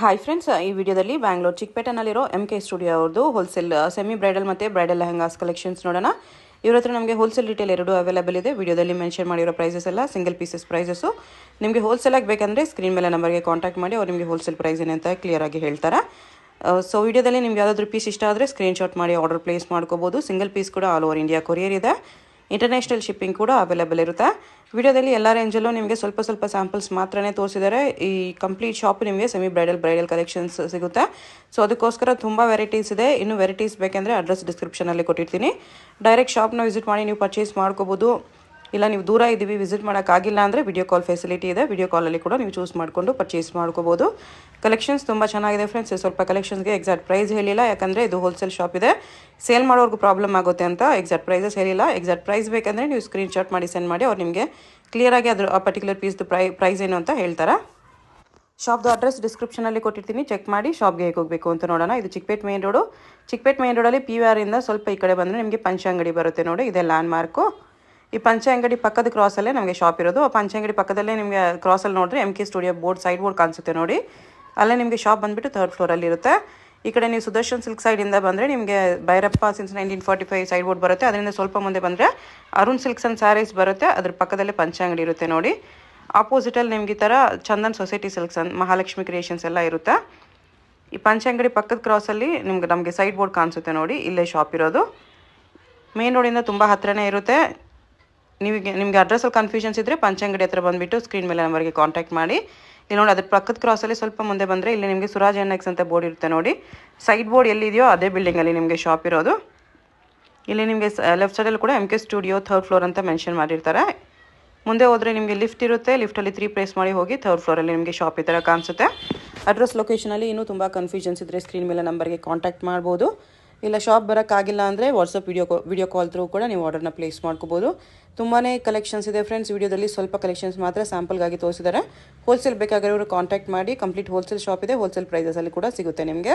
Hi friends, ಈ ವಿಡಿಯೋದಲ್ಲಿ Bangalore ಚಿಕ್ಕಪೇಟೆನಲ್ಲಿರೋ MK studio ಅವ್ರದ್ದು ಹೋಲ್ಸೇಲ್ ಸೆಮಿ ಬ್ರೈಡಲ್ ಮತ್ತು ಬ್ರೈಡಲ್ ಲೆಹಂಗಾಸ್ ಕಲೆಕ್ಷನ್ಸ್ ನೋಡೋಣ. ಇವ್ರ ಹತ್ರ ನಮಗೆ ಹೋಲ್ಸೇಲ್ ರಿಟೇಲ್ ಎರಡೂ ಅವೈಲೇಬಲ್ ಇದೆ. ವಿಡಿಯೋದಲ್ಲಿ ಮೆನ್ಷನ್ ಮಾಡಿರೋ ಪ್ರೈಸಸ್ ಎಲ್ಲ ಸಿಂಗಲ್ ಪೀಸಸ್ ಪ್ರೈಸಸ್ಸು. ನಿಮಗೆ ಹೋಲ್ಸೇಲ್ ಆಗಿ ಬೇಕಂದರೆ ಸ್ಕ್ರೀನ್ ಮೇಲೆ ನಂಬರ್ಗೆ ಕಾಂಟ್ಯಾಕ್ಟ್ ಮಾಡಿ ಅವ್ರು ನಿಮಗೆ ಹೋಲ್ಸೇಲ್ ಪ್ರೈಸ್ ಏನಂತ ಕ್ಲಿಯರ್ ಆಗಿ ಹೇಳ್ತಾರೆ. ಸೊ ವಿಡಿಯೋದಲ್ಲಿ ನಿಮ್ಗೆ ಯಾವುದಾದ್ರೂ ಪೀಸ್ ಇಷ್ಟ ಆದರೆ ಸ್ಕ್ರೀನ್ಶಾಟ್ ಮಾಡಿ ಆರ್ಡರ್ ಪ್ಲೇಸ್ ಮಾಡ್ಕೋಬೋದು. ಸಿಂಗಲ್ ಪೀಸ್ ಕೂಡ ಆಲ್ ಓವರ್ ಇಂಡಿಯಾ ಕೊರಿಯರ್ ಇದೆ. ಇಂಟರ್ನ್ಯಾಷನಲ್ ಶಿಪ್ಪಿಂಗ್ ಕೂಡ ಅವೈಲೇಬಲ್ ಇರುತ್ತೆ. ವಿಡಿಯೋದಲ್ಲಿ ಎಲ್ಲ ರೇಂಜಲ್ಲೂ ನಿಮಗೆ ಸ್ವಲ್ಪ ಸ್ಯಾಂಪಲ್ಸ್ ಮಾತ್ರನೇ ತೋರಿಸಿದ್ದಾರೆ. ಈ ಕಂಪ್ಲೀಟ್ ಶಾಪ್ ನಿಮಗೆ ಸೆಮಿ ಬ್ರೈಡಲ್ ಕಲೆಕ್ಷನ್ಸ್ ಸಿಗುತ್ತೆ. ಸೊ ಅದಕ್ಕೋಸ್ಕರ ತುಂಬ ವೆರೈಟೀಸ್ ಇದೆ. ಇನ್ನೂ ವೆರೈಟೀಸ್ ಬೇಕೆಂದರೆ ಅಡ್ರೆಸ್ ಡಿಸ್ಕ್ರಿಪ್ಷನಲ್ಲಿ ಕೊಟ್ಟಿರ್ತೀನಿ. ಡೈರೆಕ್ಟ್ ಶಾಪ್ನ ವಿಸಿಟ್ ಮಾಡಿ ನೀವು ಪರ್ಚೇಸ್ ಮಾಡ್ಕೋಬೋದು. ಇಲ್ಲ ನೀವು ದೂರ ಇದ್ದೀವಿ, ವಿಸಿಟ್ ಮಾಡೋಕ್ಕಾಗಿಲ್ಲ ಅಂದರೆ ವಿಡಿಯೋ ಕಾಲ್ ಫೆಸಿಲಿಟಿ ಇದೆ. ವಿಡಿಯೋ ಕಾಲಲ್ಲಿ ಕೂಡ ನೀವು ಚೂಸ್ ಮಾಡಿಕೊಂಡು ಪರ್ಚೇಸ್ ಮಾಡ್ಕೋಬೋದು. ಕಲೆಕ್ಷನ್ಸ್ ತುಂಬ ಚೆನ್ನಾಗಿದೆ ಫ್ರೆಂಡ್ಸ್. ಸ್ವಲ್ಪ ಕಲೆಕ್ಷನ್ಸ್ಗೆ ಎಕ್ಸಾಕ್ಟ್ ಪ್ರೈಸ್ ಹೇಳಿಲ್ಲ, ಯಾಕಂದರೆ ಇದು ಹೋಲ್ಸೇಲ್ ಶಾಪ್ ಇದೆ. ಸೇಲ್ ಮಾಡೋರ್ಗೂ ಪ್ರಾಬ್ಲಮ್ ಆಗುತ್ತೆ ಅಂತ ಎಕ್ಸಾಕ್ಟ್ ಪ್ರೈಸಸ್ ಹೇಳಿಲ್ಲ. ಎಕ್ಸಾಕ್ಟ್ ಪ್ರೈಸ್ ಬೇಕಂದರೆ ನೀವು ಸ್ಕ್ರೀನ್ಶಾಟ್ ಮಾಡಿ ಸೆಂಡ್ ಮಾಡಿ ಅವ್ರು ನಿಮಗೆ ಕ್ಲಿಯರಾಗಿ ಅದ್ರ ಆ ಪರ್ಟಿಕ್ಯುಲರ್ ಪೀಸ್ದು ಪ್ರೈಸ್ ಏನು ಅಂತ ಹೇಳ್ತಾರೆ. ಶಾಪ್ದು ಅಡ್ರೆಸ್ ಡಿಸ್ಕ್ರಿಪ್ಷನಲ್ಲಿ ಕೊಟ್ಟಿರ್ತೀನಿ, ಚೆಕ್ ಮಾಡಿ ಶಾಪ್ಗೆ ಹೇಗೆ ಹೋಗಬೇಕು ಅಂತ ನೋಡೋಣ. ಇದು Chikkapete main road. Chikkapete main ರೋಡಲ್ಲಿ PVR ಇಂದ ಸ್ವಲ್ಪ ಈ ಕಡೆ ಬಂದರೆ ನಿಮಗೆ ಪಂಚ ಅಂಗಡಿ ಬರುತ್ತೆ ನೋಡಿ, ಇದೇ ಲ್ಯಾಂಡ್ ಮಾರ್ಕು. ಈ ಪಂಚೆ ಅಂಗಡಿ ಪಕ್ಕದ ಕ್ರಾಸಲ್ಲೇ ನಮಗೆ ಶಾಪ್ ಇರೋದು. ಆ ಪಂಚೆ ಅಂಗಡಿ ಪಕ್ಕದಲ್ಲೇ ನಿಮಗೆ ಕ್ರಾಸಲ್ಲಿ ನೋಡಿದ್ರೆ MK studio board side board ಕಾಣಿಸುತ್ತೆ ನೋಡಿ, ಅಲ್ಲೇ ನಿಮಗೆ ಶಾಪ್ ಬಂದುಬಿಟ್ಟು 3rd ಫ್ಲೋರಲ್ಲಿ ಇರುತ್ತೆ. ಈ ಕಡೆ ನೀವು ಸುದರ್ಶನ್ ಸಿಲ್ಕ್ ಸೈಡಿಂದ ಬಂದರೆ ನಿಮಗೆ ಭೈರಪ್ಪ ಸಿನ್ಸ್ 1945 ಸೈಡ್ ಬೋರ್ಡ್ ಬರುತ್ತೆ. ಅದರಿಂದ ಸ್ವಲ್ಪ ಮುಂದೆ ಬಂದರೆ ಅರುಣ್ ಸಿಲ್ಕ್ಸ್ ಆ್ಯಂಡ್ ಸ್ಯಾರೀಸ್ ಬರುತ್ತೆ. ಅದ್ರ ಪಕ್ಕದಲ್ಲೇ ಪಂಚೆ ಅಂಗಡಿ ಇರುತ್ತೆ ನೋಡಿ. ಆಪೋಸಿಟಲ್ಲಿ ನಿಮ್ಗೆ ಈ ಥರ Chandan society silks and Mahalakshmi creations ಎಲ್ಲ ಇರುತ್ತೆ. ಈ ಪಂಚೆ ಅಂಗಡಿ ಪಕ್ಕದ ಕ್ರಾಸಲ್ಲಿ ನಮಗೆ ಸೈಡ್ ಬೋರ್ಡ್ ಕಾಣಿಸುತ್ತೆ ನೋಡಿ, ಇಲ್ಲೇ ಶಾಪ್ ಇರೋದು. ಮೇನ್ ರೋಡಿಂದ ತುಂಬ ಹತ್ತಿರನೇ ಇರುತ್ತೆ. ನಿಮಗೆ ಅಡ್ರೆಸ್ಸಲ್ಲಿ ಕನ್ಫ್ಯೂಷನ್ಸ್ ಇದ್ದರೆ ಪಂಚಂಗಡಿ ಹತ್ರ ಬಂದುಬಿಟ್ಟು ಸ್ಕ್ರೀನ್ ಮೇಲೆ ನಂಬರ್ಗೆ ಕಾಂಟ್ಯಾಕ್ಟ್ ಮಾಡಿ. ಇಲ್ಲಿ ನೋಡಿ, ಅದ್ರ ಪಕ್ಕದ ಕ್ರಾಸಲ್ಲಿ ಸ್ವಲ್ಪ ಮುಂದೆ ಬಂದರೆ ಇಲ್ಲಿ ನಿಮಗೆ ಸುರಾಜ್ ಎನ್ಎಕ್ಸ್ ಅಂತ ಬೋರ್ಡ್ ಇರುತ್ತೆ ನೋಡಿ. ಸೈಡ್ ಬೋರ್ಡ್ ಎಲ್ಲಿದೆಯೋ ಅದೇ ಬಿಲ್ಡಿಂಗಲ್ಲಿ ನಿಮಗೆ ಶಾಪ್ ಇರೋದು. ಇಲ್ಲಿ ನಿಮಗೆ ಲೆಫ್ಟ್ ಸೈಡಲ್ಲಿ ಕೂಡ MK ಸ್ಟುಡಿಯೋ 3rd ಫ್ಲೋರ್ ಅಂತ ಮೆನ್ಷನ್ ಮಾಡಿರ್ತಾರೆ. ಮುಂದೆ ಹೋದರೆ ನಿಮಗೆ ಲಿಫ್ಟ್ ಇರುತ್ತೆ. ಲಿಫ್ಟಲ್ಲಿ 3 ಪ್ರೆಸ್ ಮಾಡಿ ಹೋಗಿ 3rd ಫ್ಲೋರಲ್ಲಿ ನಿಮಗೆ ಶಾಪ್ ಈ ಥರ ಕಾಣಿಸುತ್ತೆ. ಅಡ್ರೆಸ್ ಲೊಕೇಶನಲ್ಲಿ ಇನ್ನೂ ತುಂಬ ಕನ್ಫ್ಯೂಷನ್ಸ್ ಇದ್ದರೆ ಸ್ಕ್ರೀನ್ ಮೇಲೆ ನಂಬರ್ಗೆ ಕಾಂಟ್ಯಾಕ್ಟ್ ಮಾಡ್ಬೋದು. ಇಲ್ಲ ಶಾಪ್ ಬರೋಕ್ಕಾಗಿಲ್ಲ ಅಂದರೆ ವಾಟ್ಸಪ್ ವಿಡಿಯೋ ಕಾಲ್ ಥ್ರೂ ಕೂಡ ನೀವು ಆರ್ಡರ್ನ ಪ್ಲೇಸ್ ಮಾಡ್ಕೋಬೋದು. ತುಂಬಾ ಕಲೆಕ್ಷನ್ಸ್ ಇದೆ ಫ್ರೆಂಡ್ಸ್. ವಿಡಿಯೋದಲ್ಲಿ ಸ್ವಲ್ಪ ಕಲೆಕ್ಷನ್ಸ್ ಮಾತ್ರ ಸ್ಯಾಂಪಲ್ಗಾಗಿ ತೋರಿಸಿದ್ದಾರೆ. ಹೋಲ್ಸೇಲ್ ಬೇಕಾಗಿರೋರು ಕಾಂಟ್ಯಾಕ್ಟ್ ಮಾಡಿ. ಕಂಪ್ಲೀಟ್ ಹೋಲ್ಸೇಲ್ ಶಾಪ್ ಇದೆ. ಹೋಲ್ಸೇಲ್ ಪ್ರೈಸಸಲ್ಲಿ ಕೂಡ ಸಿಗುತ್ತೆ ನಿಮಗೆ.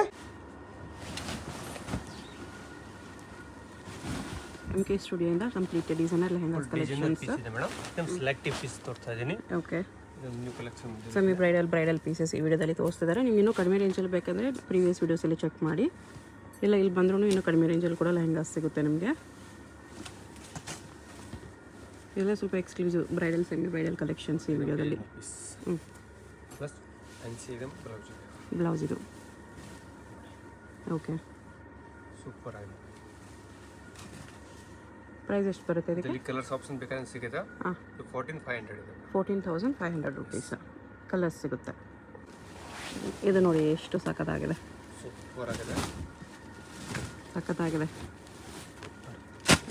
MK ಸ್ಟುಡಿಯೋಯಿಂದ complete designer lehengas collections. Selective piece ತೋರಿಸ್ತಾ ಇದ್ದೀನಿ. Okay, new collection semi bridal pieces ಈ ವಿಡಿಯೋದಲ್ಲಿ ತೋರಿಸ್ತಿದ್ದಾರೆ. ನೀವು ಇನ್ನೂ ಕಡಿಮೆ ರೇಂಜಲ್ಲಿ ಬೇಕಂದರೆ ಪ್ರೀವಿಯಸ್ ವೀಡಿಯೋಸಲ್ಲಿ ಚೆಕ್ ಮಾಡಿ. ಇಲ್ಲ ಇಲ್ಲಿ ಬಂದ್ರೂ ಇನ್ನೂ ಕಡಿಮೆ ರೇಂಜಲ್ಲಿ ಕೂಡ ಲೆಹಂಗಾಸ್ ಸಿಗುತ್ತೆ ನಿಮಗೆ. ಎಲ್ಲ ಸ್ವಲ್ಪ ಎಕ್ಸ್ಕ್ಲೂಸಿವ್ ಸೆಮಿ ಬ್ರೈಡಲ್ ಕಲೆಕ್ಷನ್ಸ್ ಈ ವಿಡಿಯೋದಲ್ಲಿ. ಬ್ಲೌಸ್ ಇದು ಓಕೆ, ಸೂಪರ್ ಆಗಿದೆ. ಪ್ರೈಸ್ ಎಷ್ಟು ಬರುತ್ತೆ ಇದಕ್ಕೆ? ಕಲರ್ಸ್ ಆಪ್ಷನ್ ಬೇಕಾದ್ರೆ ಸಿಗುತ್ತೆ. 14,500 ಇದೆ. 14,500 ರುಪೀಸ್ ಕಲರ್ಸ್ ಸಿಗುತ್ತೆ. ಇದು ನೋಡಿ ಎಷ್ಟು ಸಖತ್ತಾಗಿದೆ. ಸೂಪರ್ ಆಗಿದೆ, ಸಖತ್ತಾಗಿದೆ.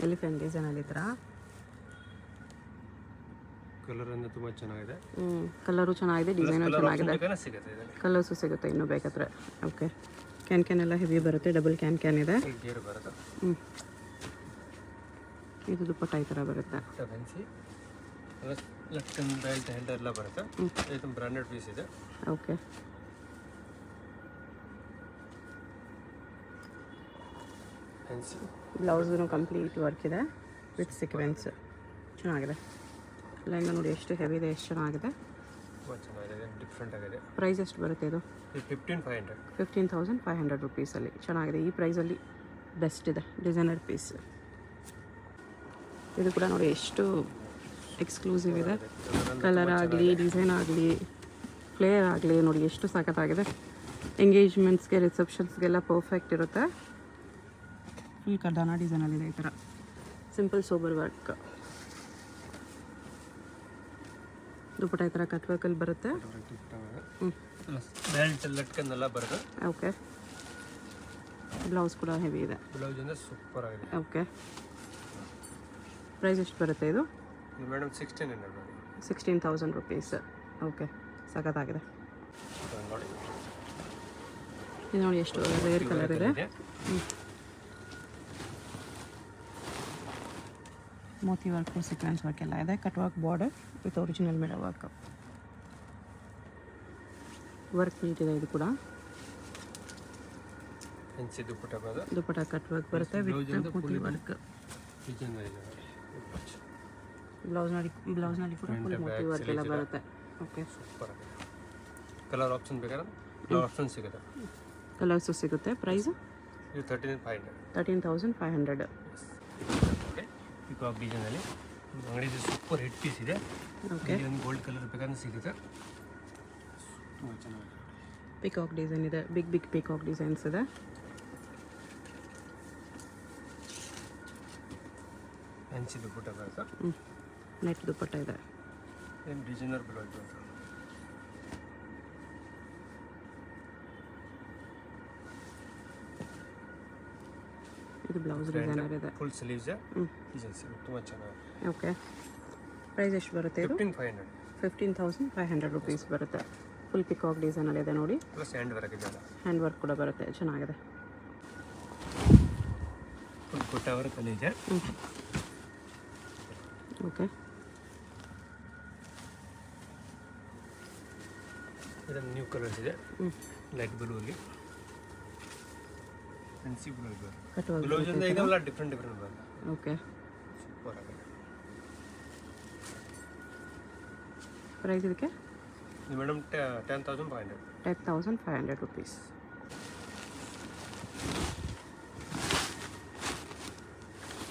ಎಲಿಫೆಂಟ್ ಡಿಸೈನಲ್ಲಿ ಈ ಥರ ಕಲರ್ ಅಂದ್ರೆ ತುಂಬಾ ಚೆನ್ನಾಗಿದೆ. ಕಲರು ಚೆನ್ನಾಗಿದೆ, ಡಿಸೈನು ಚೆನ್ನಾಗಿದೆ. ಕಲರ್ಸು ಸಿಗುತ್ತೆ ಇನ್ನೂ ಬೇಕಾದ್ರೆ. ಓಕೆ, ಕ್ಯಾನ್ ಎಲ್ಲ ಹೆವಿ ಬರುತ್ತೆ. ಡಬಲ್ ಕ್ಯಾನ್ ಇದೆ. ಇದು ದುಪ್ಪಟ್ಟ ಈ ಥರ ಬರುತ್ತೆ. ಬ್ರಾಂಡೆಡ್ ಪೀಸ್ ಇದೆ. ಓಕೆ, ಬ್ಲೌಸ್ನು ಕಂಪ್ಲೀಟ್ ವರ್ಕ್ ಇದೆ ವಿತ್ ಸೀಕ್ವೆನ್ಸ್. ಚೆನ್ನಾಗಿದೆ. ಲೆಹಂಗಾ ನೋಡಿ ಎಷ್ಟು ಹೆವಿ ಇದೆ, ಎಷ್ಟು ಚೆನ್ನಾಗಿದೆ. ಡಿಫ್ರೆಂಟ್ ಆಗಿದೆ. ಪ್ರೈಸ್ ಎಷ್ಟು ಬರುತ್ತೆ ಇದು? 15,500 ರುಪೀಸಲ್ಲಿ ಚೆನ್ನಾಗಿದೆ. ಈ ಪ್ರೈಸಲ್ಲಿ ಬೆಸ್ಟ್ ಇದೆ ಡಿಸೈನರ್ ಪೀಸ್. ಇದು ಕೂಡ ನೋಡಿ ಎಷ್ಟು ಎಕ್ಸ್ಕ್ಲೂಸಿವ್ ಇದೆ. ಕಲರ್ ಆಗಲಿ, ಡಿಸೈನ್ ಆಗಲಿ, ಫ್ಲೇರ್ ಆಗಲಿ ನೋಡಿ ಎಷ್ಟು ಸಖತ್ತಾಗಿದೆ. ಎಂಗೇಜ್ಮೆಂಟ್ಸ್ಗೆ, ರಿಸೆಪ್ಷನ್ಸ್ಗೆಲ್ಲ ಪರ್ಫೆಕ್ಟ್ ಇರುತ್ತೆ. ಫುಲ್ ಕರ್ದಾನ ಡಿಸೈನಲ್ಲಿದೆ ಈ ಥರ. Simple sober work. ದುಪ್ಪಟ್ಟ ಈ ಥರ ಕಟ್ ವರ್ಕಲ್ಲಿ ಬರುತ್ತೆ. ಓಕೆ, ಬ್ಲೌಸ್ ಕೂಡ ಹೆವಿ ಇದೆ. ಸೂಪರ್ ಆಗಿದೆ. ಓಕೆ, ಪ್ರೈಸ್ ಎಷ್ಟು ಬರುತ್ತೆ ಇದು? Madam 16,000 rupees. ಓಕೆ, ಸಖತ್ತಾಗಿದೆ. ಇದು ನೋಡಿ ಎಷ್ಟು ರೇರ್ ಕಲರ್ ಇದೆ. ಮೋತಿ ವರ್ಕ್, ಸೀಕ್ವೆನ್ಸ್ ವರ್ಕ್ ಎಲ್ಲ ಇದೆ. Cut work border with original mirror work neat ಇದೆ. ಇದು ಕೂಡ ದುಪ್ಪಟ್ಟ ಕಟ್ ವರ್ಕ್ ಬರುತ್ತೆ ವಿತ್ ಮೋತಿ ವರ್ಕ್. ಬ್ಲೌಸ್ನಲ್ಲಿ ಕೂಡ ಫುಲ್ ಮೋತಿ ವರ್ಕ್ ಎಲ್ಲ ಬರುತ್ತೆ. Okay, super. ಕಲರ್ ಆಪ್ಷನ್ ಬೇಕಾದ್ರೆ ಆಪ್ಷನ್ ಸಿಗುತ್ತೆ. ಕಲರ್ಸು ಸಿಗುತ್ತೆ. ಪ್ರೈಸು ಇದು 13,500. 13,500. ಪಿಕಾಕ್ ಡಿಸೈನಲ್ಲಿ ಅಂಗಡಿ ಸೂಪರ್ ಹಿಟ್ ಪೀಸ್ ಇದೆ. ಓಕೆ, ಒಂದು ಗೋಲ್ಡ್ ಕಲರ್ ಬೇಕಂದ್ರೆ ಸಿಗುತ್ತೆ. ತುಂಬ ಚೆನ್ನಾಗಿದೆ. ಪಿಕಾಕ್ ಡಿಸೈನ್ ಇದೆ, ಬಿಗ್ ಬಿಗ್ ಪಿಕಾಕ್ ಡಿಸೈನ್ಸ್ ಇದೆ. ಫ್ಯಾನ್ಸಿ ದುಪ್ಪಟ್ಟ ಬರುತ್ತೆ. ನೆಟ್ ದುಪ್ಪಟ್ಟ ಇದೆ. ಏನು ಡಿಸೈನರ್ ಬ್ಲೌಸ್ ಬರುತ್ತೆ. ಇದು ಬ್ಲೌಸ್ ಡಿಸೈನರ್ ಇದೆ. ಫುಲ್ ಸ್ಲೀವ್ಸ್ ಡಿಸೈನ್ಸ್ ತುಂಬ ಚೆನ್ನಾಗಿದೆ. ಓಕೆ, ಪ್ರೈಸ್ ಎಷ್ಟು ಬರುತ್ತೆ ಇದು? 15,500 15,500 ರುಪೀಸ್ ಬರುತ್ತೆ. ಫುಲ್ ಪಿಕಾಕ್ ಡಿಸೈನಲ್ಲಿ ಇದೆ ನೋಡಿ. ಪ್ಲಸ್ ಹ್ಯಾಂಡ್ ವರ್ಕ್ ಇದೆ. ಹ್ಯಾಂಡ್ ವರ್ಕ್ ಕೂಡ ಬರುತ್ತೆ, ಚೆನ್ನಾಗಿದೆ. ಫುಲ್ ಕೊಟ್ಟ ವರ್ಕ್ ಅಲ್ಲಿ ಇದೆ. ಓಕೆ, ಇದರಲ್ಲಿ ನ್ಯೂ ಕಲರ್ಸ್ ಇದೆ. ಲೈಟ್ ಬ್ಲೂ ಅಲ್ಲಿ ಫ್ಯಾನ್ಸಿ ಬ್ಲೂ ಇದೆ. ಬ್ಲೌಸ್ ಇಂದ ಇದೆಲ್ಲ ಡಿಫ್ರೆಂಟ್ ಬರುತ್ತೆ. ಓಕೆ, ಸೂಪರ್ ಆಗಿದೆ. ಪ್ರೈಸ್ ಇದಕ್ಕೆ ಮೇಡಮ್ 10,500. 10,500 ರುಪೀಸ್.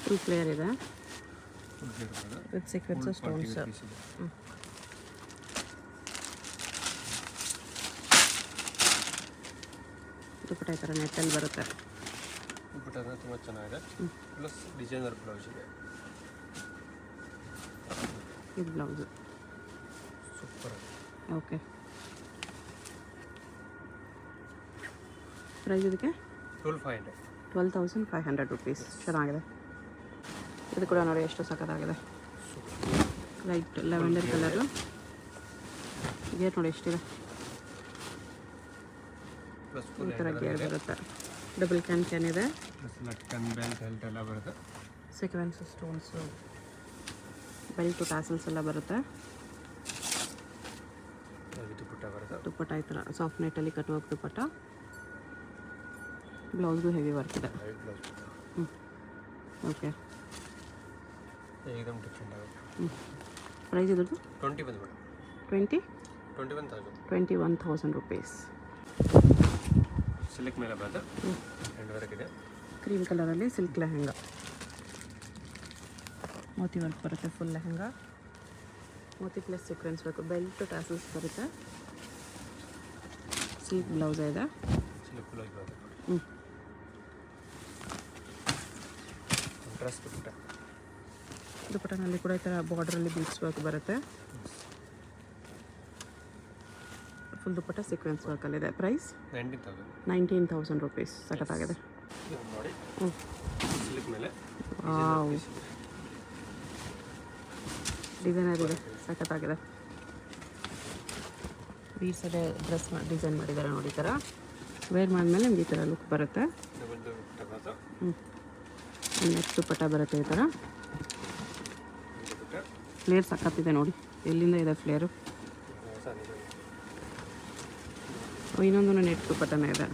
ಫುಲ್ ಫ್ಲೇಯರ್ ಇದೆ ವಿತ್ ಸೀಕ್ವೆನ್ಸ್ ಸ್ಟೋನ್ಸ್. ದುಪ್ಪಟ್ಟ ಈ ಥರ ನೆಟ್ಟಲ್ಲಿ ಬರುತ್ತೆ. ದುಪ್ಪಟ್ಟ ತುಂಬ ಚೆನ್ನಾಗಿದೆ. ಪ್ಲಸ್ ಡಿಸೈನರ್ ಬ್ಲೌಸ್ ಇದೆ. ಇದು ಬ್ಲೌಸು. ಸೂಪರ್ ಆಗಿದೆ. ಓಕೆ, ಪ್ರೈಸ್ ಇದಕ್ಕೆ 12,500. 12,500 ರುಪೀಸ್. ಚೆನ್ನಾಗಿದೆ. ಇದು ಕೂಡ ನೋಡಿ ಎಷ್ಟು ಸಖತ್ತಾಗಿದೆ. Light lavender colour. ಗೇರ್ ನೋಡಿ ಎಷ್ಟಿದೆ. ಪ್ಲಸ್ ಈ ಥರ ಗೇರ್ ಬರುತ್ತೆ. ಡಬಲ್ ಕ್ಯಾನ್ ಇದೆ. ಪ್ಲಸ್ ಲಟ್ಕನ್ ಬೆಲ್ಟ್ ಎಲ್ಲ ಬರುತ್ತೆ. ಸೀಕ್ವೆನ್ಸ್ ಸ್ಟೋನ್ಸು, ಬೆಲ್ಟು, ಟ್ಯಾಸಲ್ಸ್ ಎಲ್ಲ ಬರುತ್ತೆ. ದುಪ್ಪಟ್ಟ ಬರುತ್ತೆ. ದುಪ್ಪಟ್ಟ ಈ ಥರ ಸಾಫ್ಟ್ ನೆಟ್ಟಲ್ಲಿ ಕಟ್ಟುವಾಗ ದುಪ್ಪಟ್ಟ. ಬ್ಲೌಸ್ಗೂ ಹೆವಿ ವರ್ಕ್ ಇದೆ. ಓಕೆ, ಏಕದಮ್ ಡಿಫ್ರೆಂಟ್ ಆಗುತ್ತೆ. ಪ್ರೈಸ್ ಇದ್ರದ್ದು 21 ಮೇಡಮ್. 21,000 ರುಪೀಸ್. ಸಿಲ್ಕ್ ಮೇಲೆ ಬರುತ್ತೆ. ಹ್ಯಾಂಡ್ ವರ್ಕ್ ಇದೆ. ಕ್ರೀಮ್ ಕಲರಲ್ಲಿ ಸಿಲ್ಕ್ ಲೆಹಂಗಾ. ಮೋತಿ ವರ್ಕ್ ಬರುತ್ತೆ. ಫುಲ್ ಲೆಹಂಗಾ ಮೋತಿ plus sequins work. Belt tassels ಬರುತ್ತೆ. ಸಿಲ್ಕ್ ಬ್ಲೌಸ್ ಇದೆ. ಸಿಲ್ಕ್ ಬ್ಲೌಸ್ ಬರುತ್ತೆ. ಡ್ರೆಸ್ ದುಪ್ಪಟ್ಟ. ದುಪ್ಪಟ್ಟನಲ್ಲಿ ಕೂಡ ಈ ಥರ ಬಾರ್ಡ್ರಲ್ಲಿ ಬೀಡ್ಸ್ ವರ್ಕ್ ಬರುತ್ತೆ. ಫುಲ್ ದುಪ್ಪಟ್ಟ ಸೀಕ್ವೆನ್ಸ್ ವರ್ಕಲ್ಲಿದೆ. Price 19,000 rupees. ಸಖತ್ತಾಗಿದೆ. ನೋಡಿ ಸಿಲ್ಕ್ ಮೇಲೆ ವಾವ್, ಡಿಸೈನರ್ ಇದೆ. ಸಖತ್ತಾಗಿದೆ. ಬೀಡ್ಸ್ ಅದೇ ಡ್ರೆಸ್ ಡಿಸೈನ್ ಮಾಡಿದ್ದಾರೆ ನೋಡಿ. ಈ ಥರ ವೇರ್ ಮಾಡಿದ್ಮೇಲೆ ನಿಮ್ಗೆ ಈ ಥರ ಲುಕ್ ಬರುತ್ತೆ. ಡಬಲ್ ದುಪ್ಪಟ್ಟ ಬರುತ್ತೆ. ನೆಕ್ಸ್ಟ್ ದುಪ್ಪಟ್ಟ ಬರುತ್ತೆ ಈ ಥರ. ದುಪ್ಪಟ್ಟ ಫ್ಲೇರ್ ಸಖತ್ತಿದೆ ನೋಡಿ. ಎಲ್ಲಿಂದ ಇದೆ ಫ್ಲೇರು. ಇನ್ನೊಂದು ನೆಟ್ ದುಪ್ಪಟ್ಟನೇ ಇದೆ.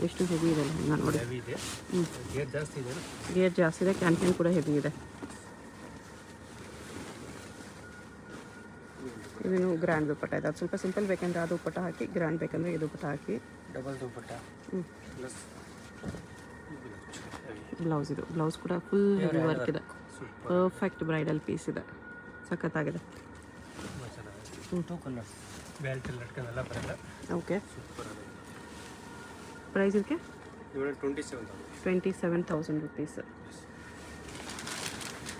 ಎಷ್ಟು ಹೆವಿ ಇದೆ ಲೆಹಂಗಾ ನೋಡಿ. ಹೆವಿ ಇದೆ. ಗೇರ್ ಜಾಸ್ತಿ ಇದೆ. ಗೇರ್ ಜಾಸ್ತಿ ಇದೆ. ಕ್ಯಾನ್ ಕೂಡ ಹೆವಿ ಇದೆ. ಇದೇನು ಗ್ರ್ಯಾಂಡ್ ದುಪ್ಪಟ್ಟ ಇದೆ. ಅದು ಸ್ವಲ್ಪ ಸಿಂಪಲ್ ಬೇಕಂದ್ರೆ ಆ ದುಪ್ಪಟ್ಟ ಹಾಕಿ, ಗ್ರ್ಯಾಂಡ್ ಬೇಕಂದ್ರೆ ಈ ದುಪ್ಪಟ್ಟ ಹಾಕಿ. ಡಬಲ್ ದುಪ್ಪಟ್ಟ ಪ್ಲಸ್ ಬ್ಲೌಸ್. ಇದು ಬ್ಲೌಸ್ ಕೂಡ ಫುಲ್ ಹೆವಿ ವರ್ಕ್ ಇದೆ. ಪರ್ಫೆಕ್ಟ್ ಬ್ರೈಡಲ್ ಪೀಸ್ ಇದೆ. ಸಖತ್ತಾಗಿದೆ. ತುಂಬ ಚೆನ್ನಾಗಿದೆ. 2 ಕಲರ್ಸ್ ಬೆಲ್ಟ್ ಲಟ್ಕನ್ ಎಲ್ಲ ಬರುತ್ತೆ. ಓಕೆ, ಸೂಪರ್ ಆಗಿದೆ. ಪ್ರೈಸ್ ಇದಕ್ಕೆ 27,000. 27,000 ರುಪೀಸ್.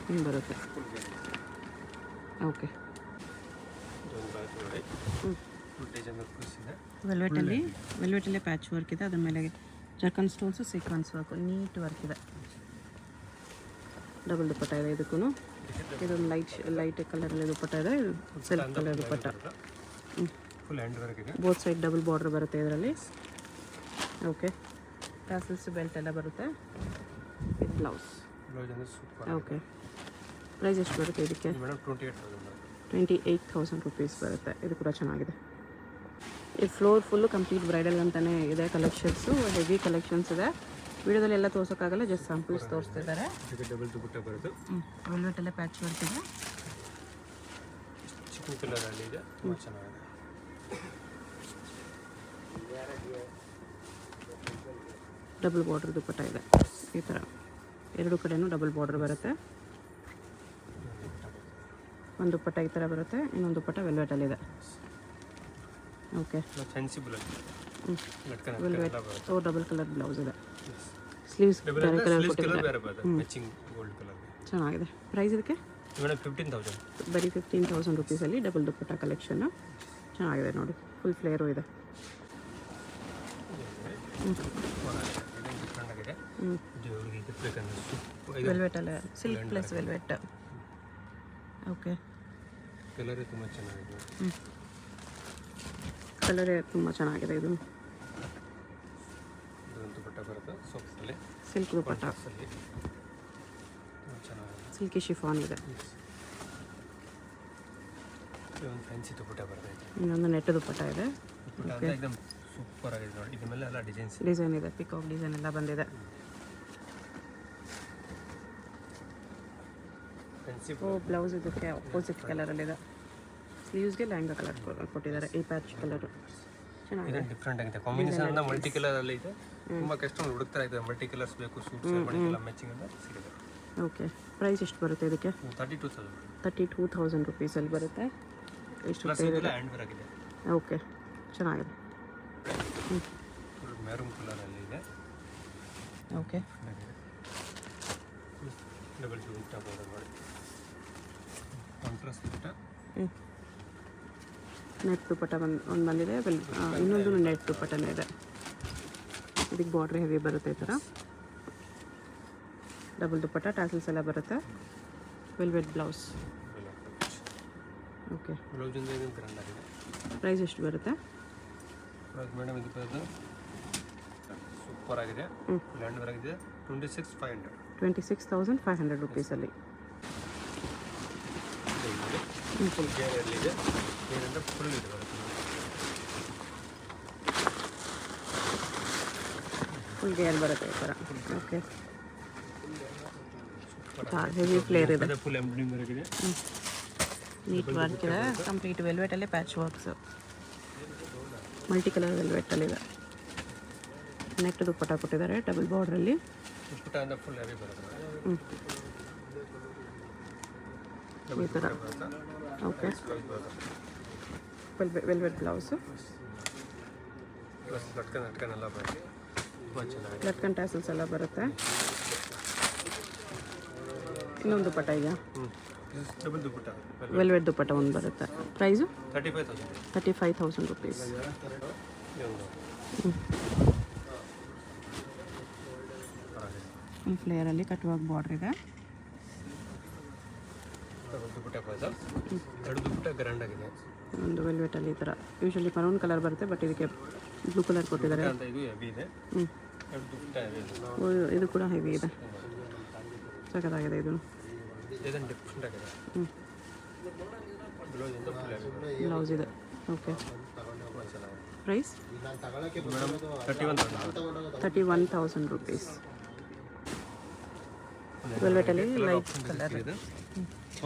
ಹಿಂಗೆ ಬರುತ್ತೆ. ಓಕೆ, ವೆಲ್ವೆಟಲ್ಲೇ ಪ್ಯಾಚ್ ವರ್ಕ್ ಇದೆ. ಅದ್ರ ಮೇಲೆ zircon stones, sequins work, neat work ಇದೆ. ಡಬಲ್ ದುಪ್ಪಟ್ಟ ಇದೆ ಇದಕ್ಕೂ. ಇದೊಂದು ಲೈಟ್ ಕಲರಲ್ಲಿ ದುಪ್ಪಟ್ಟ ಇದೆ. Silk colour dupatta. Full hand work ಇದೆ. ಬೋತ್ ಸೈಡ್ ಡಬಲ್ ಬಾರ್ಡರ್ ಬರುತ್ತೆ ಇದರಲ್ಲಿ. ಓಕೆ, ಟ್ಯಾಸಲ್ಸ್ ಬೆಲ್ಟ್ ಎಲ್ಲ ಬರುತ್ತೆ. ಇದು ಬ್ಲೌಸ್. ಬ್ಲೌಸ್ ಅಂದರೆ ಸೂಪರ್. ಓಕೆ, ಪ್ರೈಸ್ ಎಷ್ಟು ಬರುತ್ತೆ ಇದಕ್ಕೆ? ಮೇಡಮ್ 28,000. 28,000 ರುಪೀಸ್ ಬರುತ್ತೆ. ಇದು ಕೂಡ ಚೆನ್ನಾಗಿದೆ. ಇದು ಫ್ಲೋರ್ ಫುಲ್ಲು ಕಂಪ್ಲೀಟ್ ಬ್ರೈಡಲ್ ಅಂತಲೇ ಇದೆ. ಕಲೆಕ್ಷನ್ಸು ಹೆವಿ ಕಲೆಕ್ಷನ್ಸ್ ಇದೆ. ವಿಡಿಯೋದಲ್ಲಿ ಎಲ್ಲ ತೋರ್ಸೋಕ್ಕಾಗಲ್ಲ, ಜಸ್ಟ್ ಸ್ಯಾಂಪಲ್ಸ್ ತೋರಿಸ್ತಿದ್ದಾರೆ. ಡಬಲ್ ದುಪ್ಪಟ್ಟ ಬರುತ್ತೆ. ವೆಲ್ವೆಟಲ್ಲೇ ಪ್ಯಾಚ್ ವರ್ಕ್ ಇದೆ. ರೇಷ್ಮೆ ಕಲರಲ್ಲಿ ಇದೆ, ತುಂಬ ಚೆನ್ನಾಗಿದೆ. ಡಬಲ್ ಬಾರ್ಡರ್ ದುಪ್ಪಟ್ಟ ಇದೆ ಈ ಥರ, ಎರಡು ಕಡೆನೂ ಡಬಲ್ ಬಾರ್ಡರ್ ಬರುತ್ತೆ. ಒಂದು ದುಪ್ಪಟ್ಟ ಈ ಥರ ಬರುತ್ತೆ, ಇನ್ನೊಂದು ದುಪ್ಪಟ್ಟ ವೆಲ್ವೆಟಲ್ಲಿದೆ. Okay, sensible velvet. Oh, double colour blouse ಇದೆ. ಸ್ಲೀವ್ಸ್ ಬೇರೆ ಕಲರ್ ಕೊಟ್ಟಿದ್ದಾರೆ. ಮ್ಯಾಚಿಂಗ್ ಗೋಲ್ಡ್ ಕಲರ್ ಚೆನ್ನಾಗಿದೆ. ಪ್ರೈಸ್ ಇದಕ್ಕೆ ಮೇಡಮ್ 15,000. ಬರೀ 15,000 ರುಪೀಸಲ್ಲಿ ಡಬಲ್ ದುಪ್ಪಟ್ಟ ಕಲೆಕ್ಷನ್ನು ಚೆನ್ನಾಗಿದೆ ನೋಡಿ. ಫುಲ್ ಫ್ಲೇರು ಇದೆ. ವೆಲ್ವೆಟಲ್ಲ, ಸಿಲ್ಕ್ ಪ್ಲಸ್ ವೆಲ್ವೆಟ್. ಓಕೆ, ಕಲರೇ ತುಂಬ ಚೆನ್ನಾಗಿದೆ. ಕಲರೇ ತುಂಬ ಚೆನ್ನಾಗಿದೆ. ಇದು ದುಪ್ಪಟ್ಟ ಬರುತ್ತೆ ಸೊಪ್ಪಲ್ಲಿ, ಸಿಲ್ಕ್ ದುಪ್ಪಟ್ಟ, ಸಿಲ್ಕಿ ಶಿಫಾನ್ ಇದೆ. ಒಂದು ಫ್ಯಾನ್ಸಿ ದುಪ್ಪಟ್ಟ ಬರ್ತೈತೆ. ಇನ್ನೊಂದು ನೆಟ್ ದುಪ್ಪಟ್ಟ ಇದೆ. ದುಪ್ಪಟ್ಟ ಅಂತ एकदम ಸೂಪರ್ ಆಗಿದೆ ನೋಡಿ. ಇದ್ರ ಮೇಲೆ ಎಲ್ಲ ಡಿಸೈನ್ ಇದೆ, ಪಿಕಾಕ್ ಡಿಸೈನ್ ಎಲ್ಲ ಬಂದಿದೆ. ಫ್ಯಾನ್ಸಿ ಓ, ಬ್ಲೌಸ್ ಇದಕ್ಕೆ ಅಪೋಸಿಟ್ ಕಲರಲ್ಲಿದೆ. ಸ್ಲೀವ್ಸ್ಗೆ ಲೆಹಂಗಾ ಕಲರ್ ಕೊಟ್ಟಿದ್ದಾರೆ, ಈ ಪ್ಯಾಚ್ ಕಲರು ಚೆನ್ನಾಗಿದೆ. ಡಿಫ್ರೆಂಟ್ ಆಗಿದೆ. ಕಾಂಬಿನೇಷನ್ ಅಂತ ಮಲ್ಟಿ ಕಲರ್ ಅಲ್ಲಿ ಇದೆ. ತುಂಬ ಕಸ್ಟಮರ್ ಹುಡುಕ್ತಾ ಇದ್ದಾರೆ, ಮಲ್ಟಿ ಕಲರ್ಸ್ ಬೇಕು, ಸೂಟ್ಸ್ ಎಲ್ಲ ಮ್ಯಾಚಿಂಗ್ ಅಂತ ಸಿಗುತ್ತೆ. ಓಕೆ, ಪ್ರೈಸ್ ಎಷ್ಟು ಬರುತ್ತೆ ಇದಕ್ಕೆ? 32,000 ರುಪೀಸಲ್ಲಿ ಬರುತ್ತೆ. ಎಷ್ಟು ಹ್ಯಾಂಡ್ ವರ್ಕ್ ಇದೆ. ಓಕೆ, ಚೆನ್ನಾಗಿದೆ. ಮೆರೂನ್ ಕಲರಲ್ಲಿ ಇದೆ. ಓಕೆ, ಡಬಲ್ ದುಪ್ಪಟ್ಟ ಬಾರ್ಡರ್ ಮಾಡಿ ಕಾಂಟ್ರಾಸ್ಟ್ ದುಪ್ಪಟ್ಟ. ನೆಟ್ ದುಪ್ಪಟ್ಟ ಒಂದು ಬಂದಿದೆ. ಇನ್ನೊಂದು ನೆಟ್ ದುಪ್ಪಟ್ಟನೇ ಇದೆ. ಇದಕ್ಕೆ ಬಾರ್ಡ್ರ್ ಹೆವಿ ಬರುತ್ತೆ ಈ ಥರ. ಡಬಲ್ ದುಪ್ಪಟ್ಟ, ಟ್ಯಾಸಲ್ಸ್ ಎಲ್ಲ ಬರುತ್ತೆ. Velvet blouse. ಓಕೆ, ಬ್ಲೌಸಿಂದ ಇದು ಗ್ರ್ಯಾಂಡ್ ಆಗಿದೆ. ಪ್ರೈಸ್ ಎಷ್ಟು ಬರುತ್ತೆ? ಮೇಡಮ್ ಇದು ಸೂಪರ್ ಆಗಿದೆ. ಲ್ಯಾಂಡ್ ವರ್ಕ್ ಇದೆ. 26,500 ರುಪೀಸಲ್ಲಿ. ಫುಲ್ ಗೇರಲ್ಲಿದೆ. ಏನಂದ್ರೆ ಫುಲ್ ಇದು ಬರುತ್ತೆ. ಫುಲ್ ಗೇರ್ ಬರುತ್ತೆ ಈ ಥರ. ಓಕೆ, ಹೆವಿ ಫ್ಲೇರ್ ಇದೆ. ಫುಲ್ ಎಂಬ್ರಾಯ್ಡಿಂಗ್ ವರ್ಕ್ ಇದೆ. ನೀಟ್ ವರ್ಕ್ ಇದೆ. ಕಂಪ್ಲೀಟ್ ವೆಲ್ವೆಟಲ್ಲೇ ಪ್ಯಾಚ್ ವರ್ಕ್ಸು, ಮಲ್ಟಿ ಕಲರ್ ವೆಲ್ವೆಟಲ್ಲಿದೆ. ನೆಟ್ ದುಪ್ಪಟ್ಟ ಕೊಟ್ಟಿದ್ದಾರೆ ಡಬಲ್ ಬಾರ್ಡ್ರಲ್ಲಿ. ದುಪ್ಪಟ್ಟ ಅಂದ್ರೆ ಫುಲ್ ಹೆವಿ ಬರುತ್ತೆ. ಈ ಥರ. ಓಕೆ, ವೆಲ್ವೆಟ್ ಬ್ಲೌಸು, ಪ್ಲಸ್ ಲಟ್ಕನ್ ಎಲ್ಲ ಬರುತ್ತೆ. ತುಂಬ ಚೆನ್ನಾಗಿದೆ. ಲಟ್ಕನ್ ಟ್ಯಾಸಲ್ಸ್ ಎಲ್ಲ ಬರುತ್ತೆ. ಇನ್ನೊಂದು ದುಪ್ಪಟ್ಟ ಇದೆಯಾ? ಡಬಲ್ ದುಪ್ಪಟ್ಟ, ವೆಲ್ವೆಟ್ ದುಪ್ಪಟ್ಟ ಒಂದು ಬರುತ್ತೆ. Price 35,000 rupees. ಫುಲ್ ಫ್ಲೇರಲ್ಲಿ ಕಟ್ಟುವಾಗ ಬಾರ್ಡ್ರ್ ಇದೆ. ದುಪ್ಪಟ್ಟ ಬಾರ್ಡರ್, ಎರಡು ದುಪ್ಪಟ್ಟ ಗ್ರ್ಯಾಂಡ್ ಆಗಿದೆ. ಒಂದು ವೆಲ್ವೆಟಲ್ಲಿ ಈ ಥರ. ಯೂಶಲಿ ಮರೂನ್ ಕಲರ್ ಬರುತ್ತೆ, ಬಟ್ ಇದಕ್ಕೆ ಬ್ಲೂ ಕಲರ್ ಕೊಟ್ಟಿದ್ದಾರೆ. ಅಂತ ಇದು ಹೆವಿ ಇದೆ. ಎರಡು ದುಪ್ಪಟ್ಟ ಹೆವಿ ಇದೆ. ಇದು ಕೂಡ ಹೆವಿ ಇದೆ, ಸಖತ್ತಾಗಿದೆ. ಇದು ಡಿಸೈನ್ ಡಿಫ್ರೆಂಟ್ ಆಗಿದೆ. ಬ್ಲೌಸಿಂದ ಫುಲ್ ಹೆವಿ ಬ್ಲೌಸ್ ಇದೆ. Okay, price madam 31,000 rupees. ವೆಲ್ವೆಟಲ್ಲಿ ಲೈಟ್ ಕಲರ್ ಇದೆ.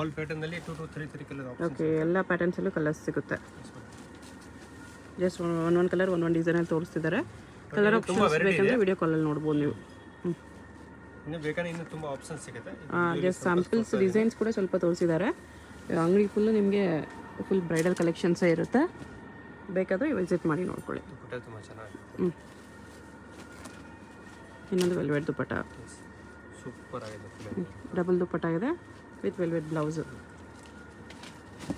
ಆಲ್ ಪ್ಯಾಟರ್ನಲ್ಲಿ 2 to 3 ಕಲರ್ ಆಪ್ಷನ್. ಓಕೆ, ಎಲ್ಲ ಪ್ಯಾಟರ್ನ್ಸಲ್ಲೂ ಕಲರ್ಸ್ ಸಿಗುತ್ತೆ. ಜಸ್ಟ್ ಒಂದೊಂದು ಕಲರ್ ಒಂದೊಂದು ಡಿಸೈನಲ್ಲಿ ತೋರಿಸ್ತಿದ್ದಾರೆ. ಕಲರ್ ಆಪ್ಷನ್ಸ್ ಬೇಕಂದರೆ ವಿಡಿಯೋ ಕಾಲಲ್ಲಿ ನೋಡ್ಬೋದು ನೀವು. ಇನ್ನು ಬೇಕಾದ್ರೆ ಇನ್ನೂ ತುಂಬ ಆಪ್ಷನ್ಸ್ ಸಿಗುತ್ತೆ. ಜಸ್ಟ್ ಸ್ಯಾಂಪಲ್ಸ್ ಡಿಸೈನ್ಸ್ ಕೂಡ ಸ್ವಲ್ಪ ತೋರಿಸಿದ್ದಾರೆ. ಅಂಗಡಿ ಫುಲ್ಲು ನಿಮಗೆ ಫುಲ್ ಬ್ರೈಡಲ್ ಕಲೆಕ್ಷನ್ಸೇ ಇರುತ್ತೆ. ಬೇಕಾದರೆ ವಿಸಿಟ್ ಮಾಡಿ ನೋಡ್ಕೊಳ್ಳಿ. ದುಪ್ಪಟ್ಟ ತುಂಬ ಚೆನ್ನಾಗಿದೆ. ಇನ್ನೊಂದು ವೆಲ್ವೆಟ್ ದುಪ್ಪಟ್ಟ, ಸೂಪರ್ ಆಗಿದೆ. ಡಬಲ್ ದುಪ್ಪಟ್ಟ ಇದೆ with velvet blouse.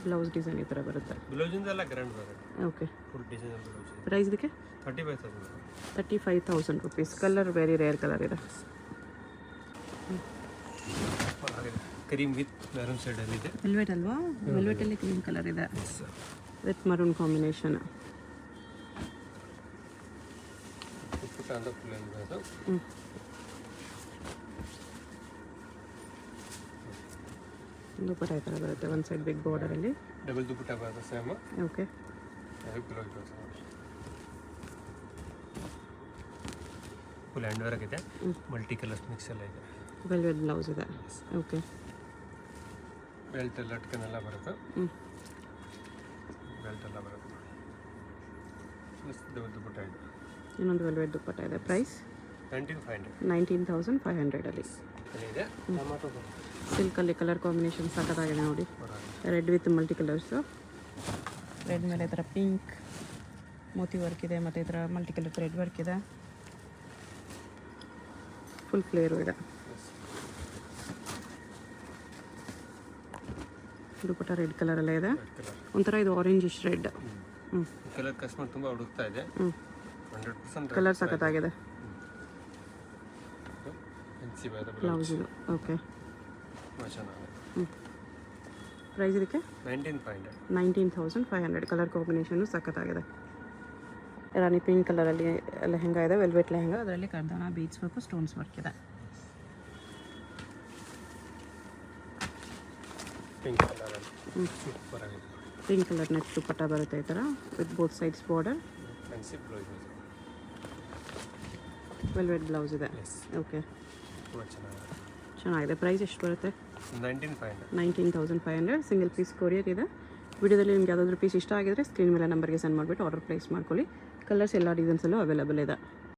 Blouse design ಈ ಥರ ಬರುತ್ತೆ. ಬ್ಲೌಸಿಂದ ಎಲ್ಲ ಗ್ರ್ಯಾಂಡ್ ಬರುತ್ತೆ. Okay, full design blouse. Price ಇದಕ್ಕೆ 35,000 rupees. Colour very rare colour ಇದೆ. ಕ್ರೀಮ್ ವಿತ್ ಮೆರೂನ್ ಶೇಡಲ್ಲಿ ಇದೆ. ವೆಲ್ವೆಟ್ ಅಲ್ವಾ? ವೆಲ್ವೆಟಲ್ಲಿ ಕ್ರೀಮ್ ಕಲರ್ ಇದೆ ವಿತ್ ಮರೂನ್ ಕಾಂಬಿನೇಷನ್. ದುಪ್ಪಟ್ಟ ಅಂತ ಫುಲ್ ಎಂಬ್ರಾಯ್ಡ್. ದುಪ್ಪಟ್ಟ ಈ ಥರ ಬರುತ್ತೆ. ಒಂದು ಸೈಡ್ ಬಿಗ್ ಬಾರ್ಡರಲ್ಲಿ ಡಬಲ್ ದುಪ್ಪಟ್ಟ ಬರುತ್ತೆ same. Okay, full hand work ಇದೆ. ಮಲ್ಟಿ ಕಲರ್ಸ್ ಮಿಕ್ಸ್ ಎಲ್ಲ ಇದೆ. ವೆಲ್ವೆಟ್ ಬ್ಲೌಸ್ ಇದೆ. ಓಕೆ, ಬೆಲ್ಟ್ ಲಟ್ಕನ್ ಎಲ್ಲ ಬರುತ್ತೆ. ಬೆಲ್ಟ್ ಎಲ್ಲ ಬರುತ್ತೆ ನೋಡಿ. ದುಪ್ಪಟ್ಟ ಇದು ಇನ್ನೊಂದು ವೆಲ್ವೆಟ್ ದುಪ್ಪಟ್ಟ ಇದೆ. ಪ್ರೈಸ್ 19,500 ಇದೆ. ಟೊಮಾಟೊ ಸಿಲ್ಕಲ್ಲಿ ಕಲರ್ ಕಾಂಬಿನೇಷನ್ ಸಖತ್ತಾಗಿದೆ ನೋಡಿ. Red with multi colours. Red ಮೇಲೆ ಈ ಥರ ಪಿಂಕ್ ಮೋತಿ ವರ್ಕ್ ಇದೆ ಮತ್ತು ಈ ಥರ ಮಲ್ಟಿ ಕಲರ್ ಥ್ರೆಡ್ ವರ್ಕ್ ಇದೆ. ಫುಲ್ ಫ್ಲೇರು ಇದೆ. ದುಪ್ಪಟ್ಟ ರೆಡ್ ಕಲರಲ್ಲೇ ಇದೆ. ಒಂಥರ ಇದು ಆರೆಂಜಿಶ್ ರೆಡ್. ಕಲರ್ ಕಸ್ಟಮರ್ ತುಂಬ ಹುಡುಕ್ತಾ ಇದೆ. 100% ಕಲರ್ ಸಖತ್ತಾಗಿದೆ. ಬ್ಲೌಸ್ ಇದು. ಓಕೆ. ಪ್ರೈಸ್ ಇದಕ್ಕೆ 19,500. ಕಲರ್ ಕಾಂಬಿನೇಷನು ಸಖತ್ತಾಗಿದೆ. ರಾಣಿ ಪಿಂಕ್ ಕಲರಲ್ಲಿ ಲೆಹಂಗಾ ಇದೆ. ವೆಲ್ವೆಟ್ ಲೆಹಂಗಾ. ಅದರಲ್ಲಿ ಕರ್ದಾನ ಬೀಡ್ಸ್ ವರ್ಕು ಸ್ಟೋನ್ಸ್ ವರ್ಕ್ ಇದೆ. ಪಿಂಕ್ ಕಲರಲ್ಲಿ ಸೂಪರ್ ಆಗಿದೆ. ಪಿಂಕ್ ಕಲರ್ ನೆಟ್ ದುಪ್ಪಟ್ಟ ಬರುತ್ತೆ ಈ ಥರ with both sides border. Fancy blouse ಇದೆ. ವೆಲ್ವೆಟ್ ಬ್ಲೌಸ್ ಇದೆ. ಓಕೆ. ತುಂಬ ಚೆನ್ನಾಗಿದೆ. ಪ್ರೈಸ್ ಎಷ್ಟು ಬರುತ್ತೆ? 19,500. ಸಿಂಗಲ್ ಪೀಸ್ ಕೊರಿಯರ್ ಇದೆ. ವಿಡಿಯೋದಲ್ಲಿ ನಿಮ್ಗೆ ಯಾವುದಾದ್ರೂ ಪೀಸ್ ಇಷ್ಟ ಆಗಿದ್ರೆ ಸ್ಕ್ರೀನ್ ಮೇಲೆ ನಂಬರ್ಗೆ ಸೆಂಡ್ ಮಾಡಿಬಿಟ್ಟು ಆರ್ಡರ್ ಪ್ಲೇಸ್ ಮಾಡ್ಕೊಳ್ಳಿ. ಕಲರ್ಸ್ ಎಲ್ಲ ಡಿಸೈನ್ಸಲ್ಲೂ ಅವೈಲೇಬಲ್ ಇದೆ.